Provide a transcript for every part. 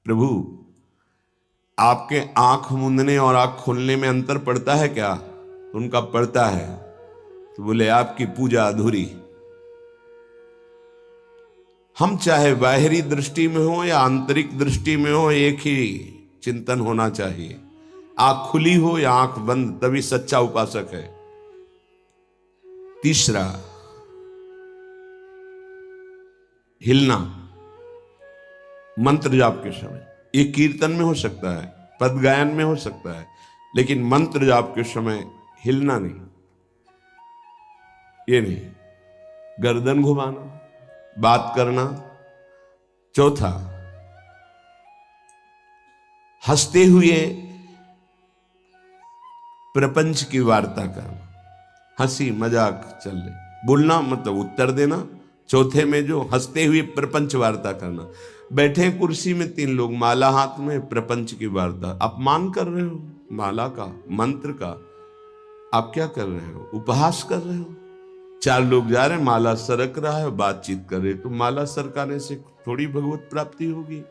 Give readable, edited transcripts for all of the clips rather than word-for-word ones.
प्रभु आपके आंख मूंदने और आंख खोलने में अंतर पड़ता है क्या? तो उनका पड़ता है। तो बोले आपकी पूजा अधूरी। हम चाहे बाहरी दृष्टि में हो या आंतरिक दृष्टि में हो, एक ही चिंतन होना चाहिए। आंख खुली हो या आंख बंद, तभी सच्चा उपासक है। तीसरा, हिलना मंत्र जाप के समय। ये कीर्तन में हो सकता है, पद गायन में हो सकता है, लेकिन मंत्र जाप के समय हिलना नहीं, ये नहीं। गर्दन घुमाना, बात करना। चौथा, हंसते हुए प्रपंच की वार्ता करना। हंसी मजाक चल रही, बोलना मतलब उत्तर देना। चौथे में जो हंसते हुए प्रपंच वार्ता करना। बैठे कुर्सी में 3 लोग, माला हाथ में, प्रपंच की वार्ता। अपमान कर रहे हो माला का, मंत्र का। आप क्या कर रहे हो? उपहास कर रहे हो। 4 लोग जा रहे हैं, माला सरक रहा है, बातचीत कर रहे। तो माला सरकाने से थोड़ी भगवत प्राप्ति होगी।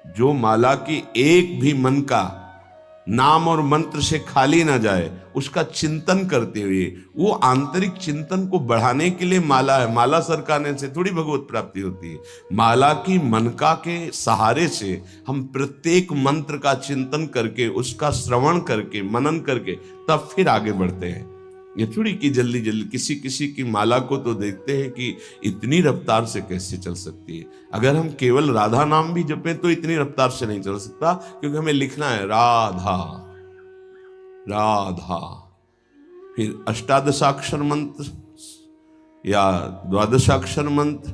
जो माला की एक भी मन का नाम और मंत्र से खाली ना जाए, उसका चिंतन करते हुए, वो आंतरिक चिंतन को बढ़ाने के लिए माला है। माला सरकाने से थोड़ी भगवत प्राप्ति होती है। माला की मनका के सहारे से हम प्रत्येक मंत्र का चिंतन करके, उसका श्रवण करके, मनन करके, तब फिर आगे बढ़ते हैं। ये थोड़ी कि जल्दी जल्दी। किसी किसी की माला को तो देखते हैं कि इतनी रफ्तार से कैसे चल सकती है। अगर हम केवल राधा नाम भी जपें तो इतनी रफ्तार से नहीं चल सकता, क्योंकि हमें लिखना है राधा राधा। फिर अष्टादशाक्षर मंत्र या द्वादशाक्षर मंत्र।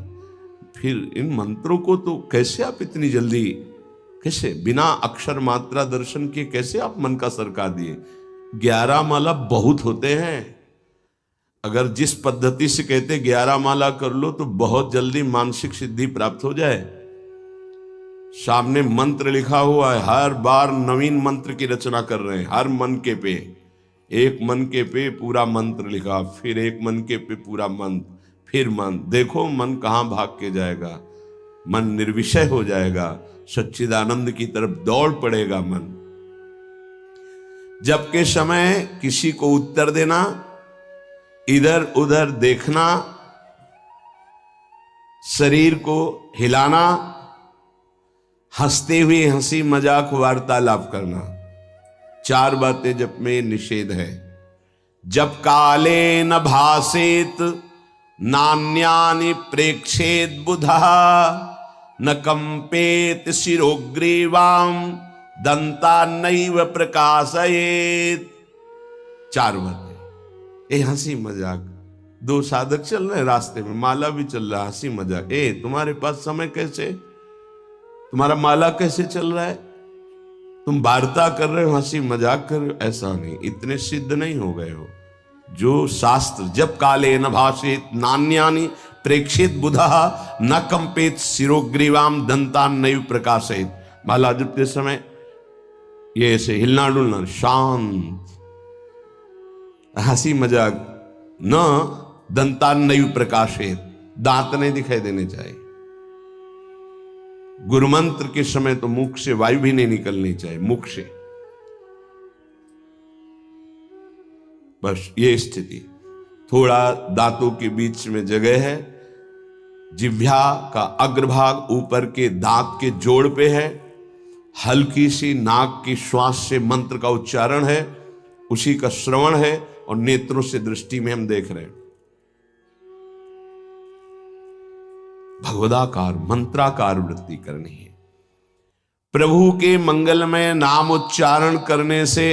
फिर इन मंत्रों को तो कैसे आप इतनी जल्दी, कैसे बिना अक्षर मात्रा दर्शन किए कैसे आप मन का सरका दिए? 11 माला बहुत होते हैं। अगर जिस पद्धति से कहते 11 माला कर लो तो बहुत जल्दी मानसिक सिद्धि प्राप्त हो जाए। सामने मंत्र लिखा हुआ है, हर बार नवीन मंत्र की रचना कर रहे हैं। हर मन के पे, एक मन के पे पूरा मंत्र लिखा, फिर एक मन के पे पूरा मंत्र, फिर मन। देखो मन कहां भाग के जाएगा। मन निर्विषय हो जाएगा, सच्चिदानंद की तरफ दौड़ पड़ेगा मन। जबके समय किसी को उत्तर देना, इधर उधर देखना, शरीर को हिलाना, हंसते हुए हंसी मजाक वार्तालाप करना, 4 बातें जब में निषेध है। जब काले न भासेत नान्यानि प्रेक्षेत बुधा न कंपेत शिरोग्रीवाम दंता नैव प्रकाशयेत। 4 बातें। ए हंसी मजाक, 2 साधक चल रहे हैं रास्ते में, माला भी चल रहा है, हंसी मजाक। ए तुम्हारे पास समय कैसे, तुम्हारा माला कैसे चल रहा है? तुम वार्ता कर रहे हो, हंसी मजाक कर रहे हो। ऐसा नहीं, इतने सिद्ध नहीं हो गए हो। जो शास्त्र जब काले न भाषेत नान्यानि प्रेक्षित बुधा न कंपेत शिरोग्रीवाम दंता नैव प्रकाशयेत। माला जपते समय ये ऐसे हिलना डुलना, शांत, हंसी मजाक, न दंतान्नयु प्रकाशित, दांत नहीं दिखाई देने चाहिए। गुरु मंत्र के समय तो मुख से वायु भी नहीं निकलनी चाहिए, मुख से। बस ये स्थिति। थोड़ा दांतों के बीच में जगह है, जिह्वा का अग्रभाग ऊपर के दांत के जोड़ पे है, हल्की सी नाक की श्वास से मंत्र का उच्चारण है, उसी का श्रवण है, और नेत्रों से दृष्टि में हम देख रहे हैं। भगवदाकार मंत्राकार वृत्ति करनी है। प्रभु के मंगलमय नाम उच्चारण करने से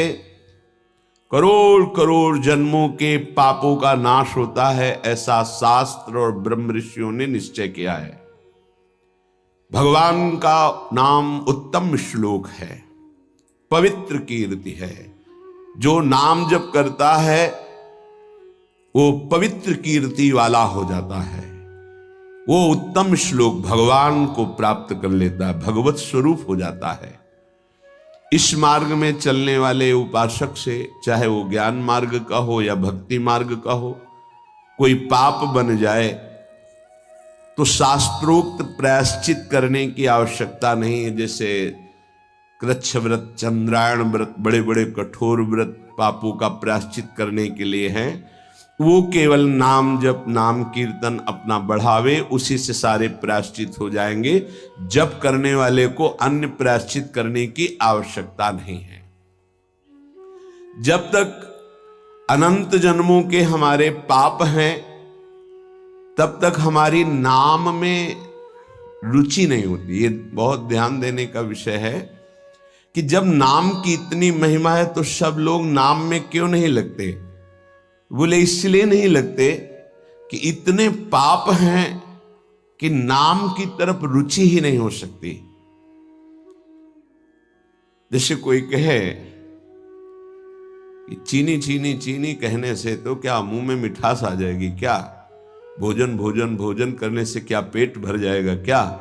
करोड़ करोड़ जन्मों के पापों का नाश होता है, ऐसा शास्त्र और ब्रह्म ऋषियों ने निश्चय किया है। भगवान का नाम उत्तम श्लोक है, पवित्र कीर्ति है। जो नाम जप करता है वो पवित्र कीर्ति वाला हो जाता है। वो उत्तम श्लोक भगवान को प्राप्त कर लेता है, भगवत स्वरूप हो जाता है। इस मार्ग में चलने वाले उपासक से, चाहे वो ज्ञान मार्ग का हो या भक्ति मार्ग का हो, कोई पाप बन जाए तो शास्त्रोक्त प्रायश्चित करने की आवश्यकता नहीं है। जैसे कृच्छ व्रत, चंद्रायण व्रत, बड़े बड़े कठोर व्रत पापों का प्रायश्चित करने के लिए हैं, वो केवल नाम जप, नाम कीर्तन अपना बढ़ावे, उसी से सारे प्रायश्चित हो जाएंगे। जप करने वाले को अन्य प्रायश्चित करने की आवश्यकता नहीं है। जब तक अनंत जन्मों के हमारे पाप हैं, तब तक हमारी नाम में रुचि नहीं होती। ये बहुत ध्यान देने का विषय है कि जब नाम की इतनी महिमा है तो सब लोग नाम में क्यों नहीं लगते? बोले इसलिए नहीं लगते कि इतने पाप हैं कि नाम की तरफ रुचि ही नहीं हो सकती। जैसे कोई कहे कि चीनी चीनी चीनी कहने से तो क्या मुंह में मिठास आ जाएगी क्या? भोजन भोजन भोजन करने से क्या पेट भर जाएगा क्या?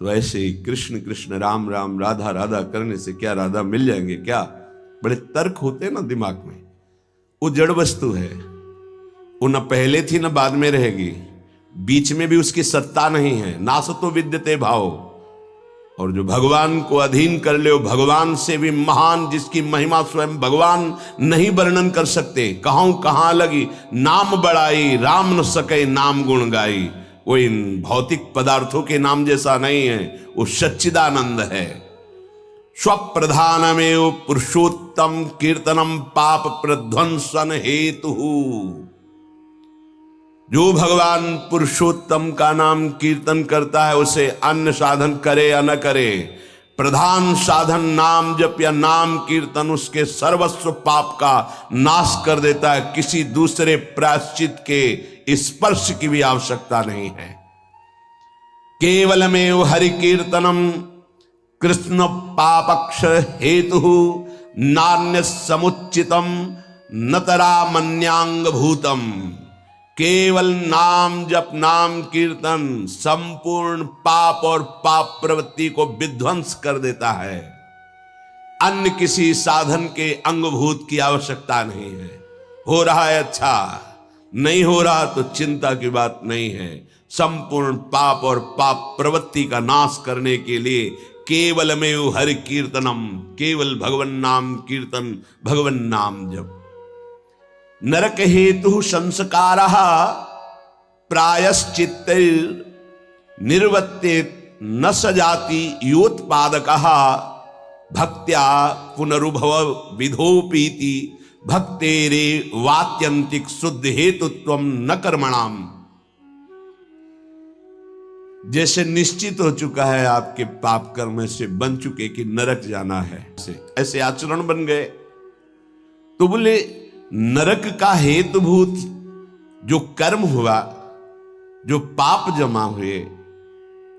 तो ऐसे ही कृष्ण कृष्ण, राम राम, राधा राधा करने से क्या राधा मिल जाएंगे क्या? बड़े तर्क होते हैं ना दिमाग में। वो जड़ वस्तु है, वो न पहले थी न बाद में रहेगी, बीच में भी उसकी सत्ता नहीं है। नासतो विद्यते भाव। और जो भगवान को अधीन कर ले, भगवान से भी महान, जिसकी महिमा स्वयं भगवान नहीं वर्णन कर सकते। कहूं कहां लगी नाम बड़ाई, राम न सके नाम गुण गाई। वो इन भौतिक पदार्थों के नाम जैसा नहीं है, वो सच्चिदानंद है। स्वप्रधानमेव पुरुषोत्तम कीर्तनम पाप प्रध्वंसन हेतु। जो भगवान पुरुषोत्तम का नाम कीर्तन करता है, उसे अन्य साधन करे या न करे, प्रधान साधन नाम जप या नाम कीर्तन उसके सर्वस्व पाप का नाश कर देता है। किसी दूसरे प्रायश्चित के स्पर्श की भी आवश्यकता नहीं है। केवलमेव हरि कीर्तनम कृष्ण पापक्ष हेतु नान्य समुचितम नतरा मन्यांग भूतम। केवल नाम जप, नाम कीर्तन संपूर्ण पाप और पाप प्रवृत्ति को विध्वंस कर देता है। अन्य किसी साधन के अंगभूत की आवश्यकता नहीं है। हो रहा है अच्छा, नहीं हो रहा तो चिंता की बात नहीं है। संपूर्ण पाप और पाप प्रवृत्ति का नाश करने के लिए केवलमेव हरि कीर्तनम, केवल भगवन नाम कीर्तन, भगवन नाम जप। नरक हेतु संस्कारः प्रायश्चित्त निर्वर्ते न सजाति योत्पादकः भक्त्या पुनरुभव विधोपीति भक्तेरे वात्यंतिक शुद्ध हेतुत्वम न कर्मणाम। जैसे निश्चित हो चुका है आपके पाप कर्म से बन चुके कि नरक जाना है, ऐसे आचरण बन गए, तो बोले नरक का हेतुभूत जो कर्म हुआ, जो पाप जमा हुए,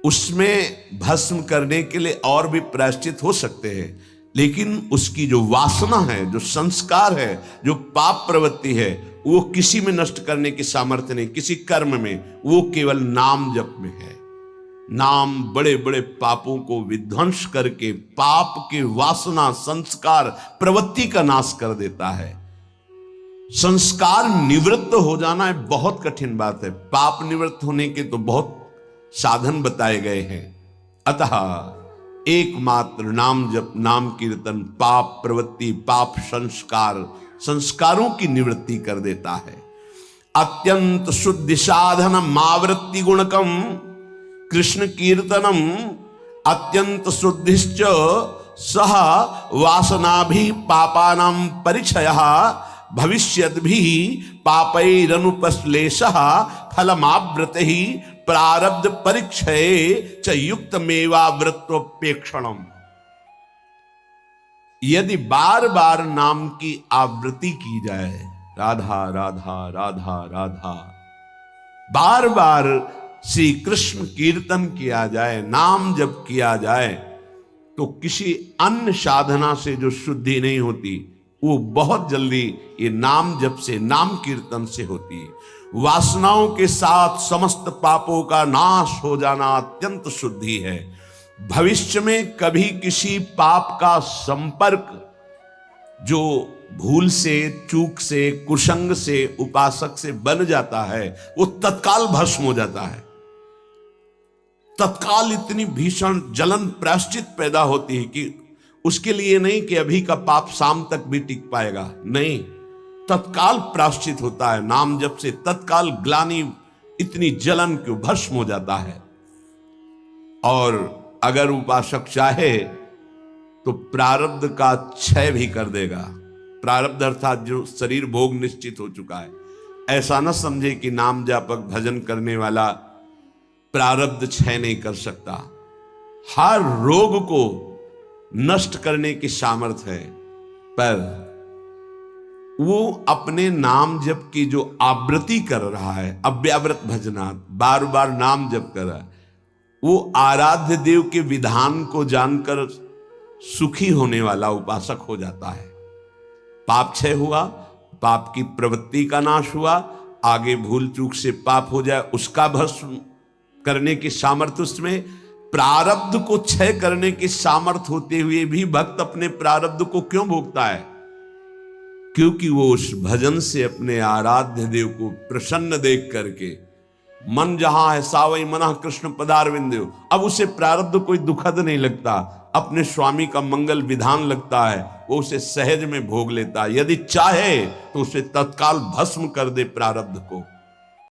उसमें भस्म करने के लिए और भी प्रायश्चित हो सकते हैं, लेकिन उसकी जो वासना है, जो संस्कार है, जो पाप प्रवृत्ति है, वो किसी में नष्ट करने की सामर्थ्य नहीं, किसी कर्म में। वो केवल नाम जप में है। नाम बड़े बड़े पापों को विध्वंस करके पाप की वासना, संस्कार, प्रवृत्ति का नाश कर देता है। संस्कार निवृत्त हो जाना है बहुत कठिन बात है। पाप निवृत्त होने के तो बहुत साधन बताए गए हैं। अतः एकमात्र नाम जप, नाम कीर्तन पाप प्रवृत्ति, पाप संस्कार, संस्कारों की निवृत्ति कर देता है। अत्यंत शुद्धि साधन मावृत्ति गुणकम कृष्ण कीर्तनम अत्यंत शुद्धिश्च सह वासनाभि पापानां परिचयः भविष्यद् भी पापैरनुपश्लेषः फलमावृतिः प्रारब्ध परिक्षये च युक्तमेवावृत्तोपेक्षणम्। यदि बार बार नाम की आवृत्ति की जाए, राधा राधा राधा राधा, बार बार श्री कृष्ण कीर्तन किया जाए, नाम जप किया जाए, तो किसी अन्य साधना से जो शुद्धि नहीं होती, वो बहुत जल्दी ये नाम जप से, नाम कीर्तन से होती है। वासनाओं के साथ समस्त पापों का नाश हो जाना अत्यंत शुद्धि है। भविष्य में कभी किसी पाप का संपर्क जो भूल से, चूक से, कुसंग से, उपासक से बन जाता है, वो तत्काल भस्म हो जाता है। तत्काल इतनी भीषण जलन प्रायश्चित पैदा होती है कि उसके लिए नहीं कि अभी का पाप शाम तक भी टिक पाएगा, नहीं, तत्काल प्रायश्चित होता है। नाम जप से तत्काल ग्लानि, इतनी जलन क्यों, भस्म हो जाता है। और अगर उपासक चाहे तो प्रारब्ध का क्षय भी कर देगा। प्रारब्ध अर्थात जो शरीर भोग निश्चित हो चुका है, ऐसा न समझे कि नाम जापक भजन करने वाला प्रारब्ध क्षय नहीं कर सकता। हर रोग को नष्ट करने की सामर्थ्य है, पर वो अपने नाम जप की जो आवृत्ति कर रहा है, अव्याव्रत भजनात्, बार बार नाम जप कर रहा है, वो आराध्य देव के विधान को जानकर सुखी होने वाला उपासक हो जाता है। पाप क्षय हुआ, पाप की प्रवृत्ति का नाश हुआ, आगे भूल चूक से पाप हो जाए उसका भस्म करने की सामर्थ्य उसमें, प्रारब्ध को क्षय करने की सामर्थ्य होते हुए भी भक्त अपने प्रारब्ध को क्यों भोगता है? क्योंकि वो उस भजन से अपने आराध्य देव को प्रसन्न देख करके, मन जहां है सावई मना कृष्ण पदारविंदेव, अब उसे प्रारब्ध कोई दुखद नहीं लगता, अपने स्वामी का मंगल विधान लगता है, वो उसे सहज में भोग लेता है। यदि चाहे तो उसे तत्काल भस्म कर दे प्रारब्ध को।